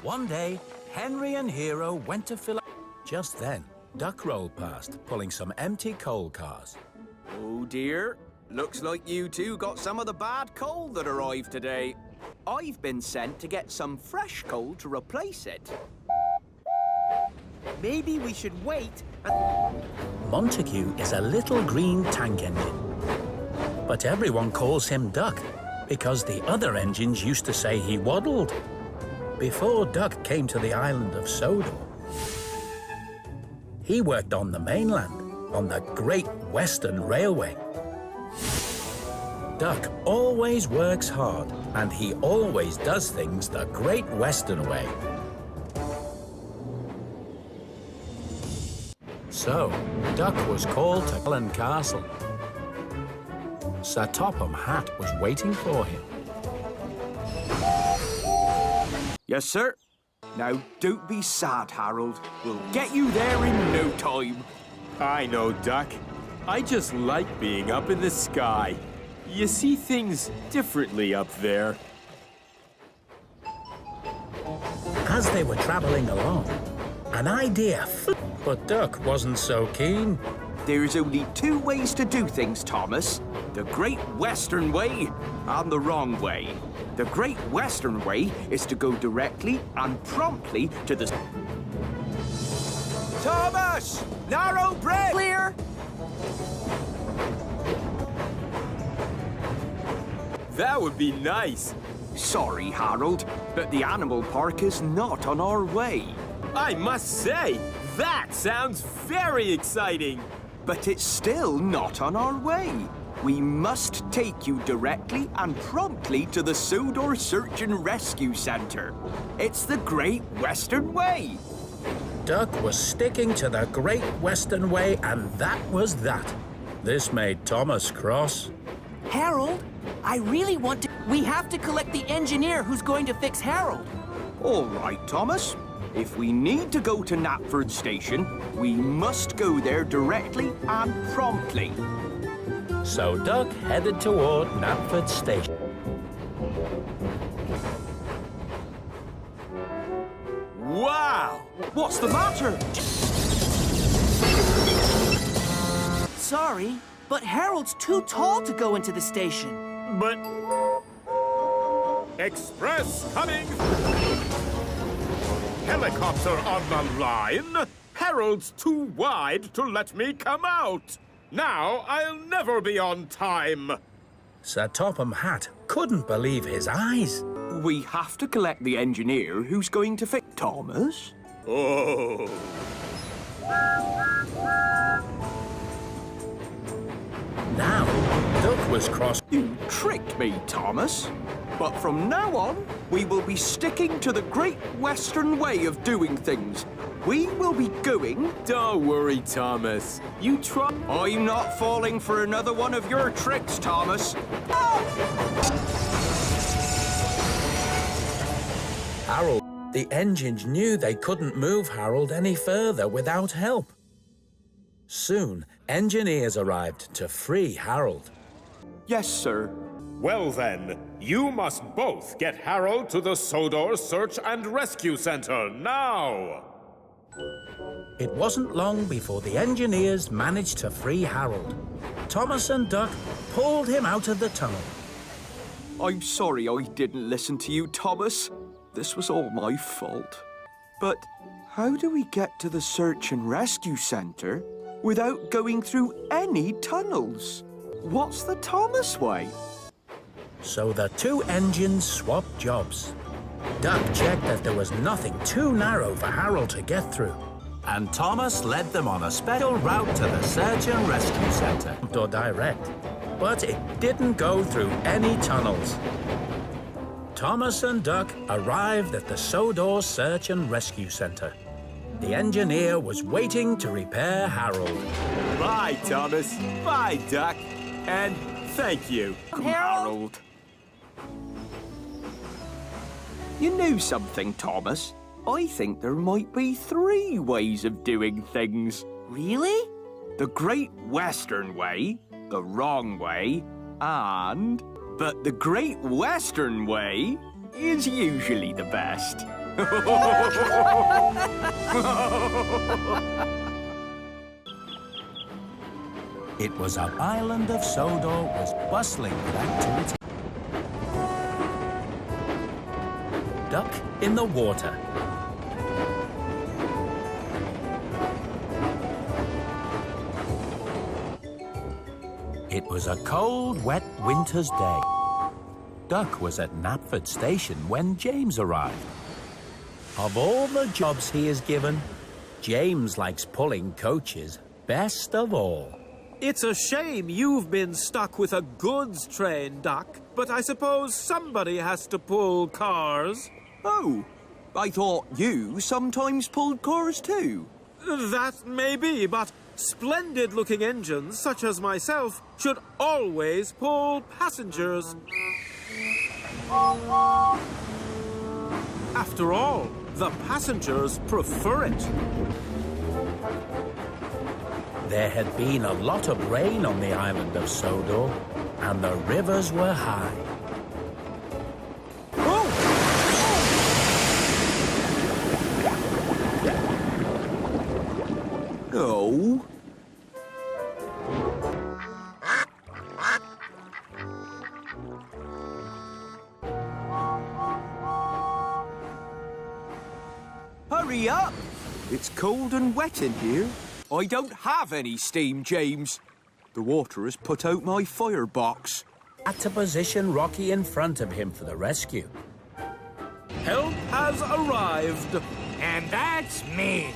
One day, Henry and Hero went to fill up. Just then, Duck rolled past, pulling some empty coal cars. Oh dear, looks like you two got some of the bad coal that arrived today. I've been sent to get some fresh coal to replace it. Maybe we should wait. Montague is a little green tank engine. But everyone calls him Duck because the other engines used to say he waddled. Before Duck came to the island of Sodor, he worked on the mainland, on the Great Western Railway. Duck always works hard, and he always does things the Great Western way. So, Duck was called to Cullen Castle. Sir Topham Hatt was waiting for him. Yes, sir. Now, don't be sad, Harold. We'll get you there in no time. I know, Duck. I just like being up in the sky. You see things differently up there. As they were traveling along, an idea flew, but Duck wasn't so keen. There's only two ways to do things, Thomas. The Great Western Way and the wrong way. The Great Western Way is to go directly and promptly to the... Thomas! Narrow bridge! Clear! That would be nice. Sorry, Harold, but the animal park is not on our way. I must say, that sounds very exciting. But it's still not on our way. We must take you directly and promptly to the Sodor Search and Rescue Centre. It's the Great Western Way. Duck was sticking to the Great Western Way, and that was that. This made Thomas cross. Harold, I really want to... We have to collect the engineer who's going to fix Harold. All right, Thomas. If we need to go to Knapford Station, we must go there directly and promptly. So Duck headed toward Knapford Station. Wow! What's the matter? Sorry, but Harold's too tall to go into the station. But... Express coming! Helicopter on the line! Harold's too wide to let me come out! Now I'll never be on time! Sir Topham Hatt couldn't believe his eyes. We have to collect the engineer who's going to fix Thomas. Oh... Now, Duck was cross. You tricked me, Thomas. But from now on, we will be sticking to the Great Western Way of doing things. We will be going... Don't worry, Thomas. You try... I'm not falling for another one of your tricks, Thomas. Harold. The engines knew they couldn't move Harold any further without help. Soon, engineers arrived to free Harold. Yes, sir. Well then, you must both get Harold to the Sodor Search and Rescue Center now! It wasn't long before the engineers managed to free Harold. Thomas and Duck pulled him out of the tunnel. I'm sorry I didn't listen to you, Thomas. This was all my fault. But how do we get to the Search and Rescue Centre without going through any tunnels? What's the Thomas way? So the two engines swapped jobs. Duck checked that there was nothing too narrow for Harold to get through. And Thomas led them on a special route to the Search and Rescue Centre. Or direct. But it didn't go through any tunnels. Thomas and Duck arrived at the Sodor Search and Rescue Centre. The engineer was waiting to repair Harold. Bye, Thomas. Bye, Duck. And thank you. Harold. You knew something, Thomas. I think there might be 3 ways of doing things. Really? The Great Western Way, the wrong way, and... But the Great Western Way is usually the best. It was an island of Sodor was bustling with activity. Duck in the water. It was a cold, wet winter's day. Duck was at Knapford Station when James arrived. Of all the jobs he is given, James likes pulling coaches best of all. It's a shame you've been stuck with a goods train, Duck, but I suppose somebody has to pull cars. Oh, I thought you sometimes pulled cars too. That may be, but splendid-looking engines, such as myself, should always pull passengers. After all, the passengers prefer it. There had been a lot of rain on the island of Sodor, and the rivers were high. Oh. Hurry up! It's cold and wet in here. I don't have any steam, James. The water has put out my firebox. Had to position Rocky in front of him for the rescue. Help has arrived. And that's me.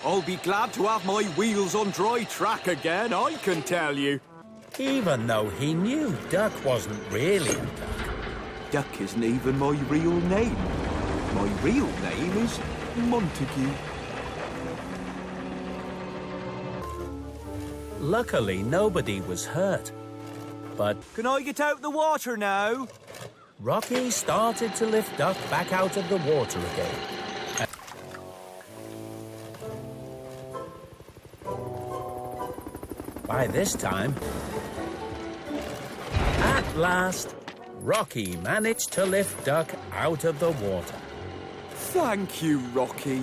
I'll be glad to have my wheels on dry track again, I can tell you. Even though he knew Duck wasn't really a duck. Duck isn't even my real name. My real name is Montague. Luckily, nobody was hurt. But Can I get out the water now? Rocky started to lift Duck back out of the water again. By this time, at last, Rocky managed to lift Duck out of the water. Thank you, Rocky.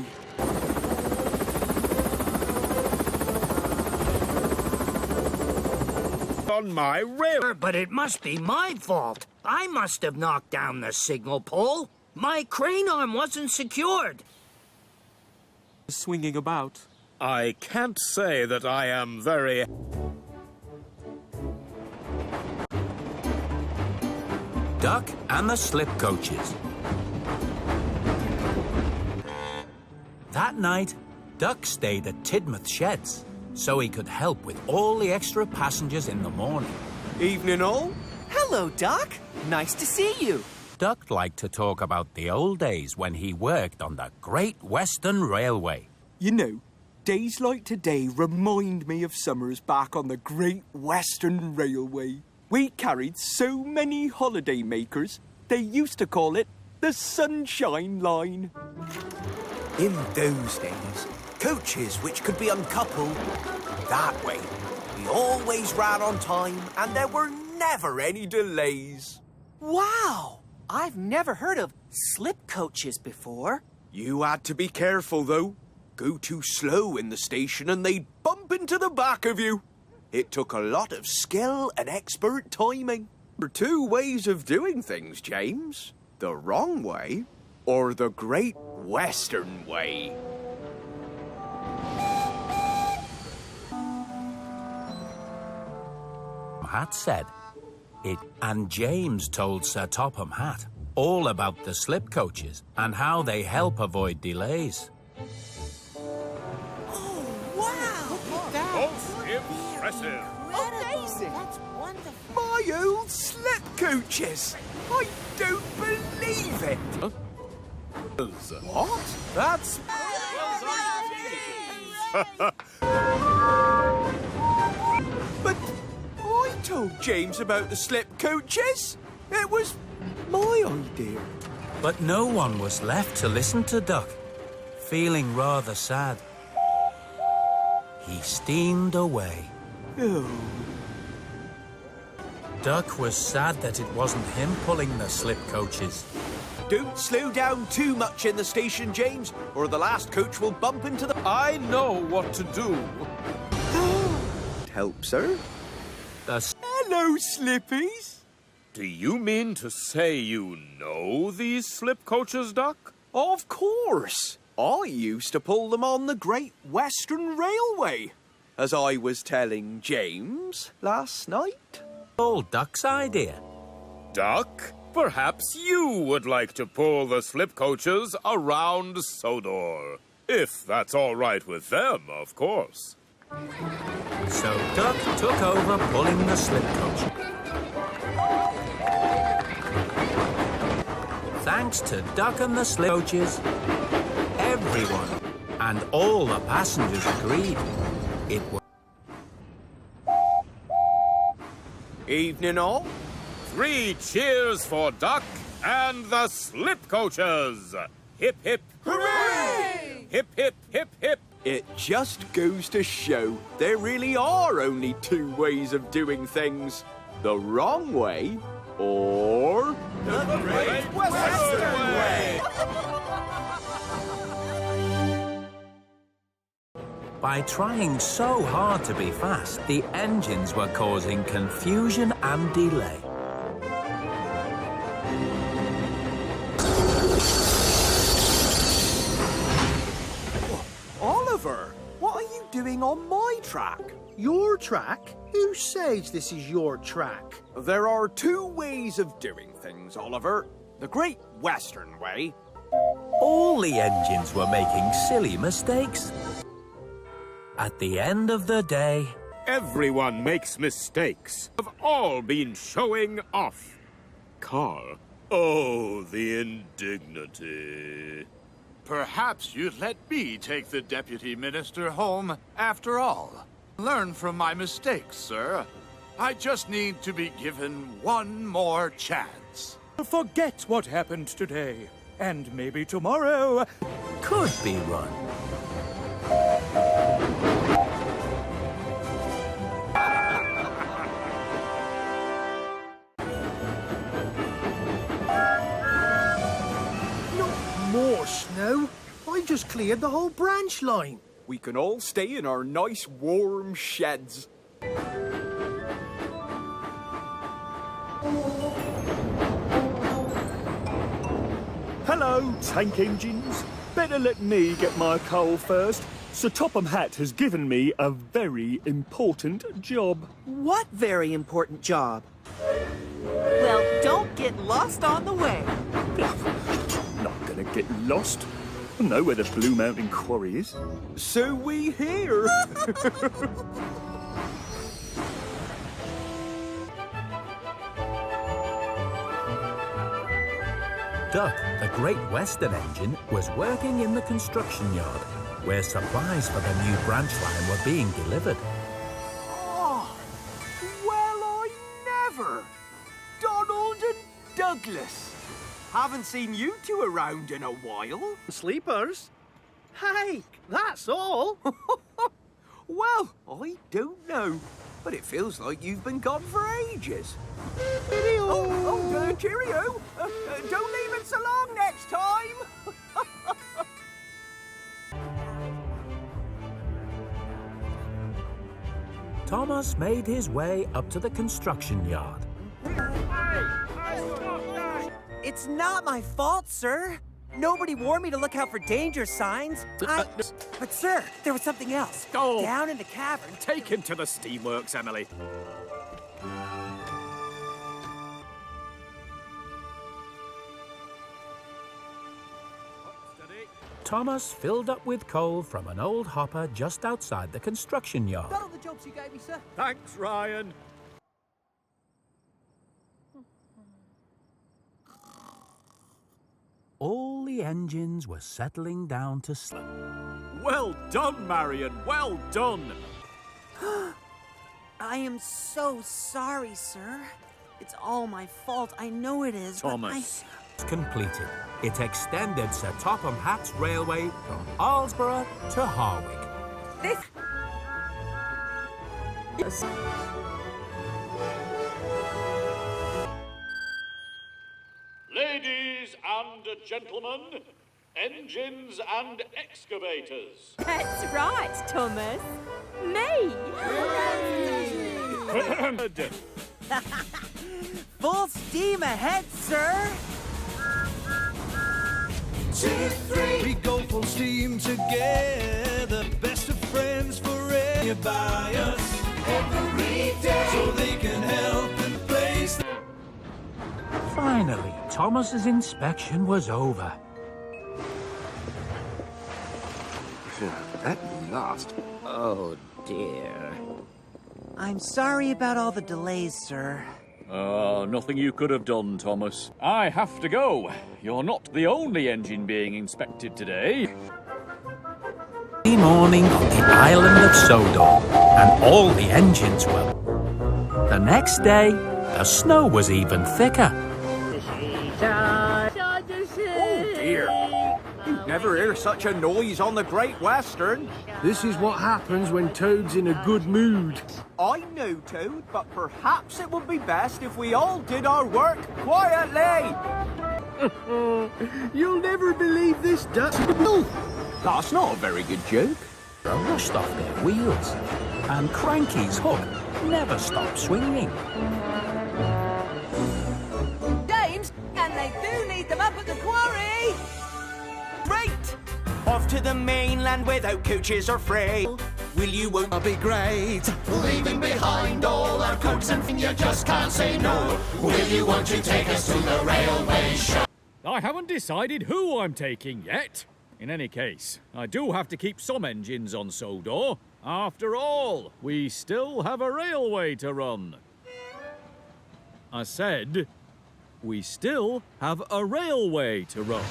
On my rail. But it must be my fault. I must have knocked down the signal pole. My crane arm wasn't secured. Swinging about. I can't say that I am very... Duck and the slip coaches. That night, Duck stayed at Tidmouth Sheds so he could help with all the extra passengers in the morning. Evening all. Hello, Duck. Nice to see you. Duck liked to talk about the old days when he worked on the Great Western Railway. You know, days like today remind me of summers back on the Great Western Railway. We carried so many holiday makers, they used to call it the Sunshine Line. In those days, coaches which could be uncoupled that way. We always ran on time and there were never any delays. Wow! I've never heard of slip coaches before. You had to be careful, though. Go too slow in the station and they'd bump into the back of you. It took a lot of skill and expert timing. There are two ways of doing things, James. The wrong way or the Great Western Way. Hat said it, and James told Sir Topham Hatt all about the slip coaches and how they help avoid delays. Oh, wow! Most impressive. Amazing! That's wonderful. My old slip coaches! I don't believe it! What? That's... But I told James about the slip coaches. It was my idea. But no one was left to listen to Duck. Feeling rather sad, he steamed away. Oh. Duck was sad that it wasn't him pulling the slip coaches. Don't slow down too much in the station, James, or the last coach will bump into the... I know what to do. Help, sir? The Hello, Slippies. Do you mean to say you know these slip coaches, Duck? Of course. I used to pull them on the Great Western Railway, as I was telling James last night. old Duck's idea. Duck, perhaps you would like to pull the slip coaches around Sodor. If that's all right with them, of course. So Duck took over pulling the slip coach. Thanks to Duck and the slip coaches, everyone and all the passengers agreed it was. Evening all. 3 cheers for Duck and the slip coaches. Hip, hip. Hooray! Hip, hip, hip, hip. It just goes to show there really are only 2 ways of doing things. The wrong way or... The Great Western Way. By trying so hard to be fast, the engines were causing confusion and delay. Oliver, what are you doing on my track? Your track? Who says this is your track? There are 2 ways of doing things, Oliver. The Great Western Way. All the engines were making silly mistakes. At the end of the day, Everyone makes mistakes. Have all been showing off. Carl. Oh, the indignity. Perhaps you'd let me take the deputy minister home after all. Learn from my mistakes, sir. I just need to be given one more chance. Forget what happened today, and maybe tomorrow. could be run. Not more snow. I just cleared the whole branch line. We can all stay in our nice warm sheds. Hello, tank engines. Better let me get my coal first. Sir Topham Hatt has given me a very important job. What very important job? Well, don't get lost on the way. Not gonna get lost. I know where the Blue Mountain Quarry is. So we hear. Duck, the Great Western engine, was working in the construction yard, where supplies for the new branch line were being delivered. Oh, well, I never. Donald and Douglas. Haven't seen you two around in a while. Sleepers? Hey, that's all. Well, I don't know, but it feels like you've been gone for ages. Cheerio. Don't leave it so long next time. Thomas made his way up to the construction yard. It's not my fault, sir. Nobody warned me to look out for danger signs. But, sir, there was something else. Oh. Down in the cavern. Take him to the steamworks, Emily. Thomas filled up with coal from an old hopper just outside the construction yard. Got all the jobs you gave me, sir? Thanks, Ryan. All the engines were settling down to sleep. Well done, Marion. Well done. I am so sorry, sir. It's all my fault. I know it is. but Thomas. Completed. It extended Sir Topham Hatt's railway from Alsborough to Harwich. Ladies and gentlemen, engines and excavators. That's right, Thomas. Me. Full steam ahead, sir! 2, 3. We go full steam together, best of friends forever. By us every day, so they can help and place. Finally, Thomas's inspection was over. At last. Oh, dear. I'm sorry about all the delays, sir. Nothing you could have done, Thomas. I have to go. You're not the only engine being inspected today. Morning on the island of Sodor, and all the engines were. The next day, the snow was even thicker. Oh dear! You'd never hear such a noise on the Great Western. This is what happens when Toad's in a good mood. I know, Toad, but perhaps it would be best if we all did our work quietly. You'll never believe this, Duck. That's not a very good joke. They rushed off their wheels, and Cranky's hook never stopped swinging. James, and they do need them up at the quarry. Great! Off to the mainland without coaches or freight. Will you won't be great? Leaving behind all our coats and you just can't say no. Will you want to take us to the railway show? I haven't decided who I'm taking yet. In any case, I do have to keep some engines on Sodor. After all, we still have a railway to run. I said, we still have a railway to run.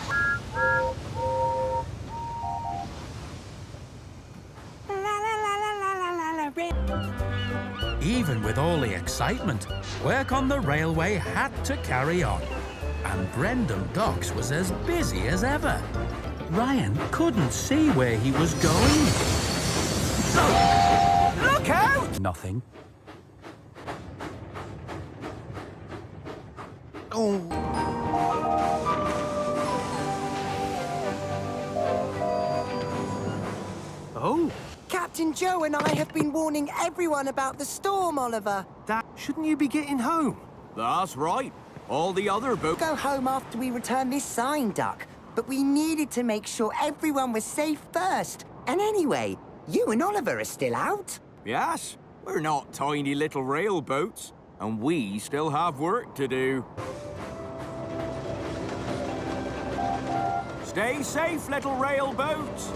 Even with all the excitement, work on the railway had to carry on. And Brendan Docks was as busy as ever. Ryan couldn't see where he was going. Look out! Nothing. Oh, Captain Joe and I have been warning everyone about the storm, Oliver. shouldn't you be getting home? That's right. All the other boats. Go home after we return this sign, Duck. But we needed to make sure everyone was safe first. And anyway, you and Oliver are still out. Yes, we're not tiny little railboats, and we still have work to do. Stay safe, little railboats.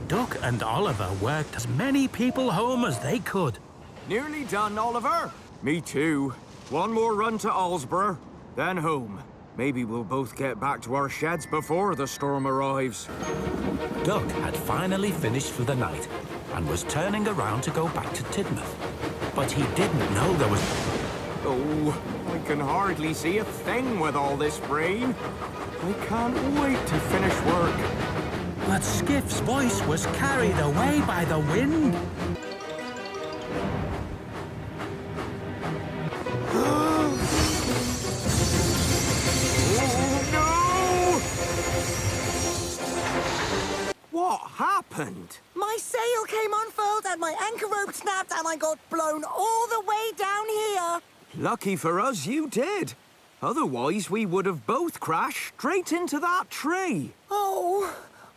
Duck and Oliver worked as many people home as they could. Nearly done, Oliver. Me too. One more run to Alsborough, then home. Maybe we'll both get back to our sheds before the storm arrives. Duck had finally finished for the night and was turning around to go back to Tidmouth. But he didn't know there was... Oh, I can hardly see a thing with all this rain. I can't wait to finish work. But Skiff's voice was carried away by the wind. What happened? My sail came unfurled and my anchor rope snapped and I got blown all the way down here. Lucky for us, you did. Otherwise, we would have both crashed straight into that tree. Oh,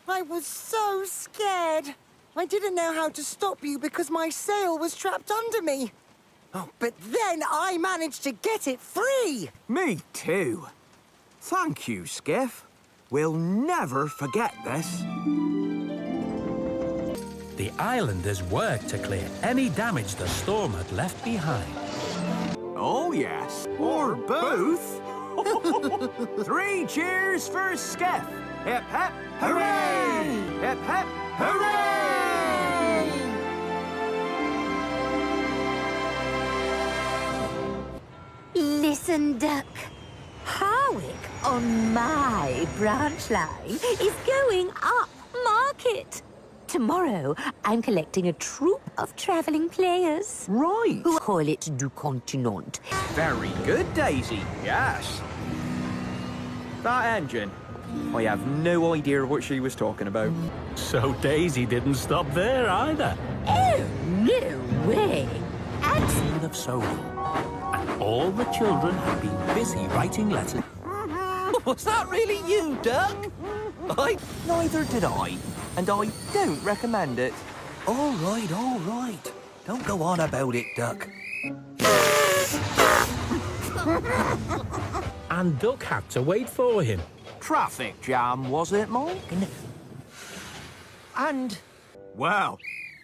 I was so scared. I didn't know how to stop you because my sail was trapped under me. Oh, but then I managed to get it free. Me too. Thank you, Skiff. We'll never forget this. The islanders worked to clear any damage the storm had left behind. Oh, yes. Or both. 3 cheers for Skiff. Hip, hip, hooray! Hip, hip, hooray! Listen, Duck. Harwick on my branch line is going up market. Tomorrow, I'm collecting a troupe of travelling players. Right. Who call it du continent. Very good, Daisy. Yes. That engine. I have no idea what she was talking about. So Daisy didn't stop there either. Oh, no way. Scene of Sodor, and all the children had been busy writing letters. Was that really you, Duck? Neither did I, and I don't recommend it. All right. Don't go on about it, Duck. And Duck had to wait for him. Traffic jam, was it, Mike? And... Well,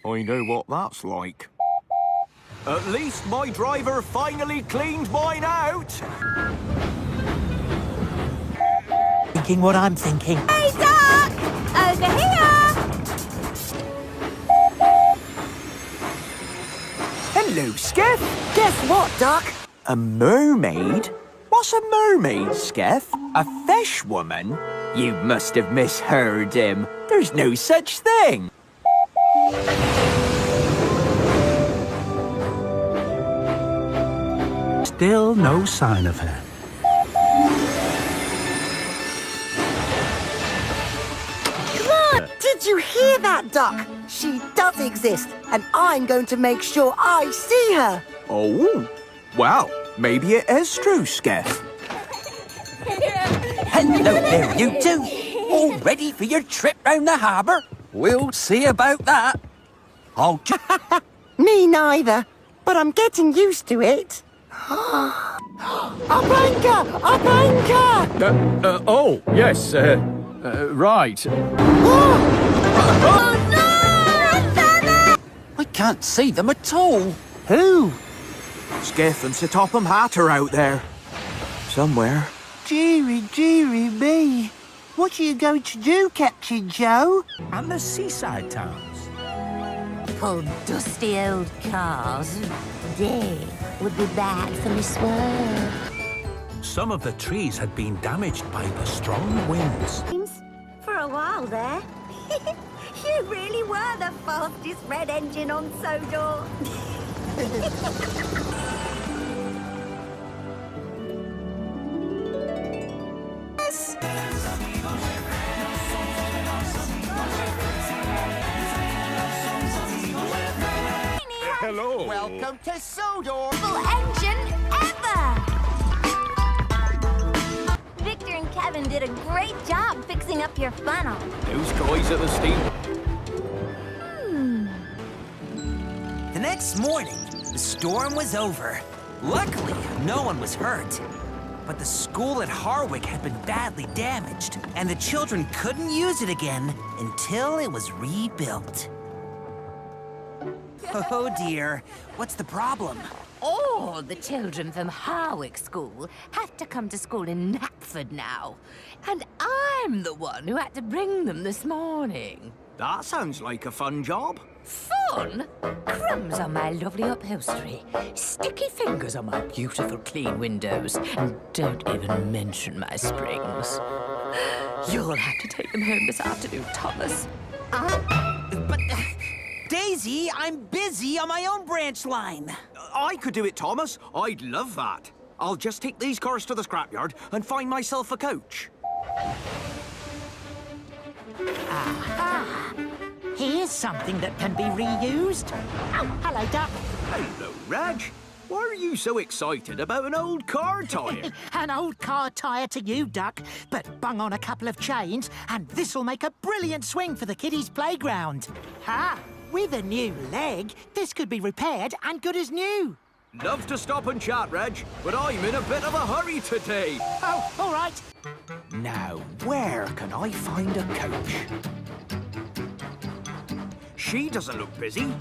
I know what that's like. At least my driver finally cleaned mine out. Thinking what I'm thinking. Hey, Duck! Over here! Hello, Skeff. Guess what, Duck? A mermaid? What's a mermaid, Skeff? A fish woman? You must have misheard him. There's no such thing. Still no sign of her. Did you hear that, Duck? She does exist, and I'm going to make sure I see her. Oh, well, maybe it is true, Skeff. Hello there, you two. All ready for your trip round the harbour? We'll see about that. I'll Me neither, but I'm getting used to it. Up anchor! Up anchor! Oh, yes, right. I can't see them at all. Who? Skeff and Sir Topham Hatt are out there. Somewhere. Dearie me. What are you going to do, Captain Joe? And the seaside towns. Pull dusty old cars. They would be bad for Miss World. Some of the trees had been damaged by the strong winds. For a while there. You really were the fastest red engine on Sodor. Hello. Welcome to Sodor. Engine ever! Victor and Kevin did a great job fixing up your funnel. Those guys at the steam. The next morning, the storm was over. Luckily, no one was hurt. But the school at Harwick had been badly damaged, and the children couldn't use it again until it was rebuilt. Oh dear, what's the problem? All the children from Harwick School have to come to school in Knackford now. And I'm the one who had to bring them this morning. That sounds like a fun job. Fun? Crumbs on my lovely upholstery, sticky fingers on my beautiful clean windows, and don't even mention my springs. You'll have to take them home this afternoon, Thomas. But, Daisy, I'm busy on my own branch line. I could do it, Thomas. I'd love that. I'll just take these cars to the scrapyard and find myself a coach. Aha! Here's something that can be reused. Oh, hello, Duck. Hello, Reg. Why are you so excited about an old car tyre? An old car tyre to you, Duck, but bung on a couple of chains, and this'll make a brilliant swing for the kiddies' playground. Ha! With a new leg, this could be repaired and good as new. Love to stop and chat, Reg, but I'm in a bit of a hurry today. Oh, all right. Now, where can I find a coach? She doesn't look busy.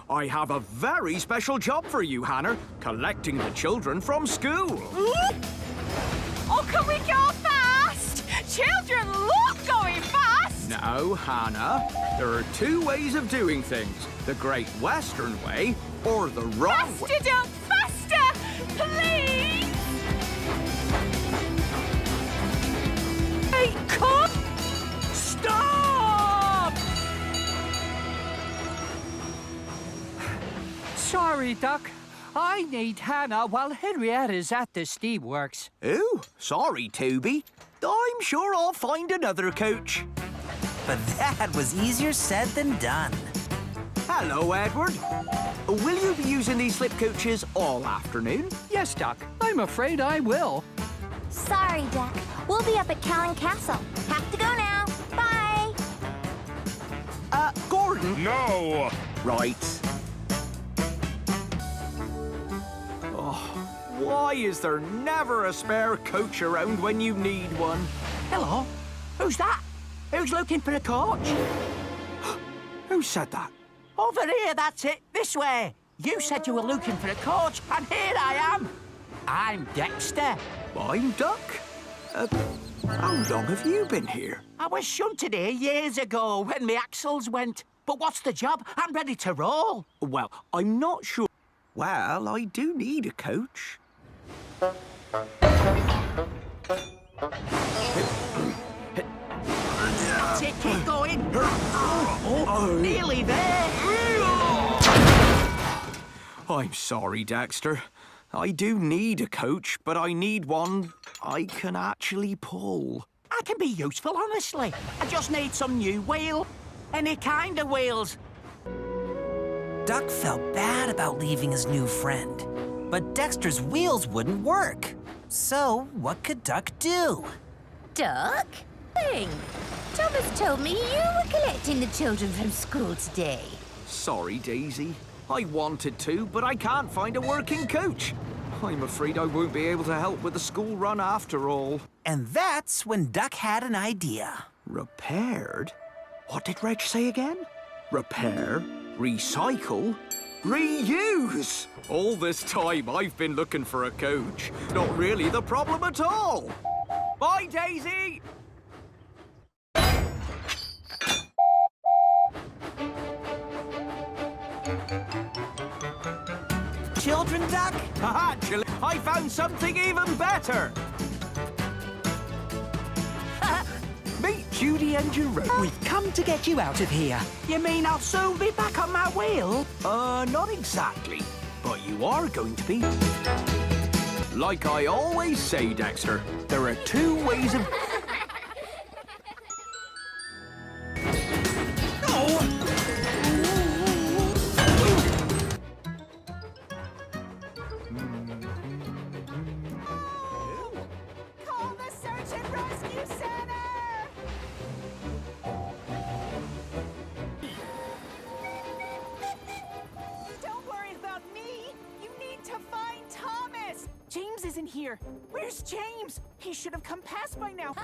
I have a very special job for you, Hannah, collecting the children from school. Oh, can we go fast? Children love going fast. No, Hannah. There are two ways of doing things. The Great Western Way or the wrong way. Faster, Duck, faster, please. Hey, come. Stop! Sorry, Duck. I need Hannah while Henrietta's at the steamworks. Oh, sorry, Toby. I'm sure I'll find another coach. But that was easier said than done. Hello, Edward. Will you be using these slip coaches all afternoon? Yes, Duck. I'm afraid I will. Sorry, Duck. We'll be up at Callan Castle. Have to go now. Bye. Gordon? No! Right. Oh, why is there never a spare coach around when you need one? Hello. Who's that? Who's looking for a coach? Who said that? Over here, that's it. This way. You said you were looking for a coach, and here I am. I'm Dexter. I'm Duck. How long have you been here? I was shunted here years ago when my axles went. But what's the job? I'm ready to roll. Well, I'm not sure. Well, I do need a coach. That's it, keep going. Nearly there. I'm sorry, Dexter. I do need a coach, but I need one I can actually pull. I can be useful, honestly. I just need some new wheel. Any kind of wheels. Duck felt bad about leaving his new friend, but Dexter's wheels wouldn't work. So, what could Duck do? Duck? Thing. Thomas told me you were collecting the children from school today. Sorry, Daisy. I wanted to, but I can't find a working coach. I'm afraid I won't be able to help with the school run after all. And that's when Duck had an idea. Repaired? What did Reg say again? Repair, recycle, reuse. All this time I've been looking for a coach. Not really the problem at all. Bye, Daisy! Children, Duck? Haha, I found something even better! Meet Judy and Jerome. We've come to get you out of here. You mean I'll soon be back on my wheel? Not exactly. But you are going to be. Like I always say, Dexter, there are two ways of... Call the search and rescue center! Don't worry about me. You need to find Thomas. James isn't here. Where's James? He should have come past by now.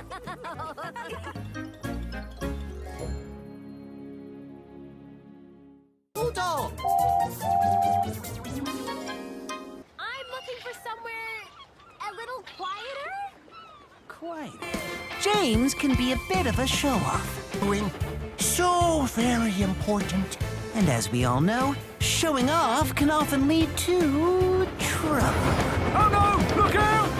Sodor! I'm looking for somewhere a little quieter. Quite. James can be a bit of a show-off. So very important. And as we all know, showing off can often lead to trouble. Oh no! Look out!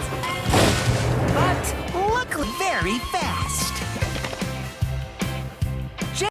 But luckily very fast.